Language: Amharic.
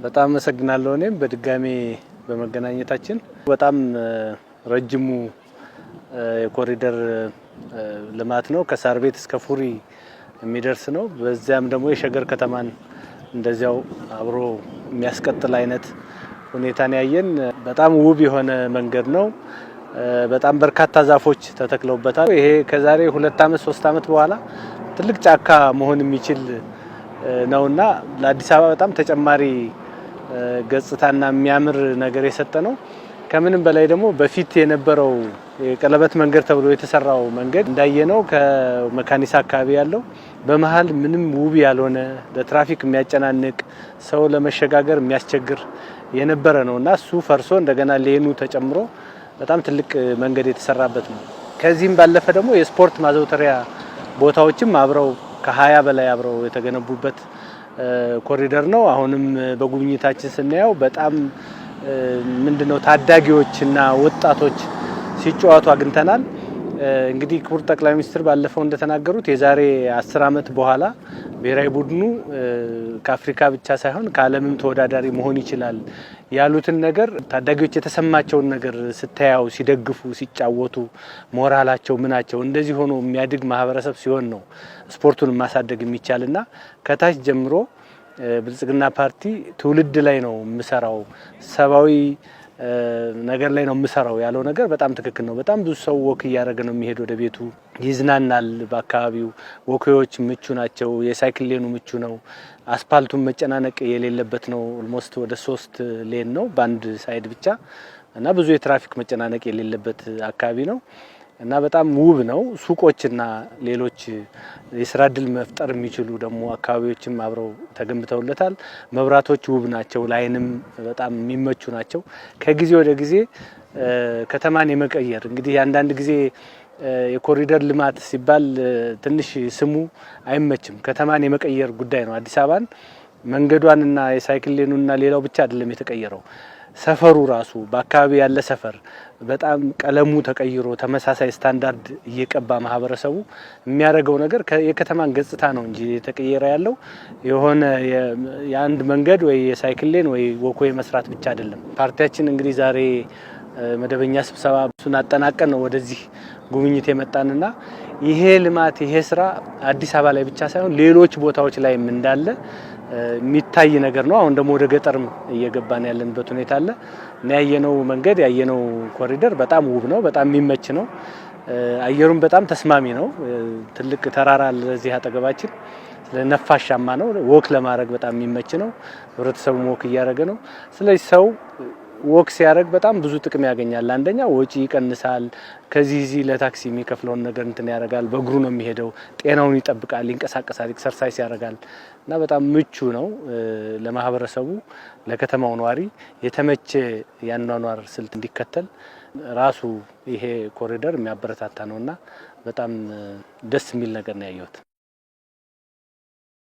በጣም አመሰግናለሁ። እኔም በድጋሚ በመገናኘታችን በጣም ረጅሙ የኮሪደር ልማት ነው። ከሳር ቤት እስከ ፉሪ የሚደርስ ነው። በዚያም ደግሞ የሸገር ከተማን እንደዚያው አብሮ የሚያስቀጥል አይነት ሁኔታን ያየን በጣም ውብ የሆነ መንገድ ነው። በጣም በርካታ ዛፎች ተተክለውበታል። ይሄ ከዛሬ 2 አመት 3 አመት በኋላ ትልቅ ጫካ መሆን የሚችል ነውና ለአዲስ አበባ በጣም ተጨማሪ ገጽታና የሚያምር ነገር የሰጠ ነው። ከምንም በላይ ደግሞ በፊት የነበረው የቀለበት መንገድ ተብሎ የተሰራው መንገድ እንዳየነው ከመካኒሳ አካባቢ ያለው በመሃል ምንም ውብ ያልሆነ ለትራፊክ የሚያጨናንቅ ሰው ለመሸጋገር የሚያስቸግር የነበረ ነውና እሱ ፈርሶ እንደገና ሌኑ ተጨምሮ በጣም ትልቅ መንገድ የተሰራበት ነው። ከዚህም ባለፈ ደግሞ የስፖርት ማዘውተሪያ ቦታዎችም አብረው ከ20 በላይ አብረው የተገነቡበት ኮሪደር ነው። አሁንም በጉብኝታችን ስናየው በጣም ምንድነው ታዳጊዎችና ወጣቶች ሲጫወቱ አግኝተናል። እንግዲህ ክቡር ጠቅላይ ሚኒስትር ባለፈው እንደተናገሩት የዛሬ 10 አመት በኋላ ብሔራዊ ቡድኑ ከአፍሪካ ብቻ ሳይሆን ከዓለምም ተወዳዳሪ መሆን ይችላል ያሉትን ነገር ታዳጊዎች የተሰማቸውን ነገር ስታያው ሲደግፉ ሲጫወቱ ሞራላቸው ምናቸው እንደዚህ ሆኖ የሚያድግ ማህበረሰብ ሲሆን ነው ስፖርቱን ማሳደግ የሚቻልና ከታች ጀምሮ ብልጽግና ፓርቲ ትውልድ ላይ ነው የምሰራው ሰባዊ ነገር ላይ ነው የምሰራው ያለው ነገር በጣም ትክክል ነው። በጣም ብዙ ሰው ወክ እያደረገ ነው የሚሄድ ወደ ቤቱ ይዝናናል። በአካባቢው ወክዮች ምቹ ናቸው። የሳይክል ሌኑ ምቹ ነው። አስፓልቱን መጨናነቅ የሌለበት ነው። ኦልሞስት ወደ 3 ሌን ነው በአንድ ሳይድ ብቻ እና ብዙ የትራፊክ መጨናነቅ የሌለበት አካባቢ ነው እና በጣም ውብ ነው። ሱቆችና ሌሎች የስራ እድል መፍጠር የሚችሉ ደግሞ አካባቢዎችም አብረው ተገንብተውለታል። መብራቶች ውብ ናቸው፣ ላይንም በጣም የሚመቹ ናቸው። ከጊዜ ወደ ጊዜ ከተማን የመቀየር እንግዲህ አንዳንድ ጊዜ የኮሪደር ልማት ሲባል ትንሽ ስሙ አይመችም። ከተማን የመቀየር ጉዳይ ነው። አዲስ አበባን መንገዷንና የሳይክል ሌኑና ሌላው ብቻ አይደለም የተቀየረው ሰፈሩ ራሱ በአካባቢ ያለ ሰፈር በጣም ቀለሙ ተቀይሮ ተመሳሳይ ስታንዳርድ እየቀባ ማህበረሰቡ የሚያደርገው ነገር የከተማን ገጽታ ነው እንጂ የተቀየረ ያለው የሆነ የአንድ መንገድ ወይ የሳይክል ሌን ወይ ወኮይ መስራት ብቻ አይደለም። ፓርቲያችን እንግዲህ ዛሬ መደበኛ ስብሰባ እሱን አጠናቀን ነው ወደዚህ ጉብኝት የመጣንና ይሄ ልማት ይሄ ስራ አዲስ አበባ ላይ ብቻ ሳይሆን ሌሎች ቦታዎች ላይም እንዳለ የሚታይ ነገር ነው። አሁን ደግሞ ወደ ገጠርም እየገባን ያለንበት ሁኔታ አለ እና ያየነው መንገድ ያየነው ኮሪደር በጣም ውብ ነው። በጣም የሚመች ነው። አየሩም በጣም ተስማሚ ነው። ትልቅ ተራራ ለዚህ አጠገባችን ስለነፋሻማ ነው። ወክ ለማድረግ በጣም የሚመች ነው። ህብረተሰቡ ወክ እያደረገ ነው። ስለዚህ ሰው ወክ ሲያደርግ በጣም ብዙ ጥቅም ያገኛል። አንደኛ ወጪ ይቀንሳል። ከዚህ ለታክሲ የሚከፍለውን ነገር እንትን ያደርጋል። በእግሩ ነው የሚሄደው። ጤናውን ይጠብቃል፣ ይንቀሳቀሳል፣ ኤክሰርሳይዝ ያደርጋል እና በጣም ምቹ ነው ለማህበረሰቡ ለከተማው ነዋሪ የተመቸ ያኗኗር ስልት እንዲከተል ራሱ ይሄ ኮሪደር የሚያበረታታ ነውና በጣም ደስ የሚል ነገር ነው ያየሁት።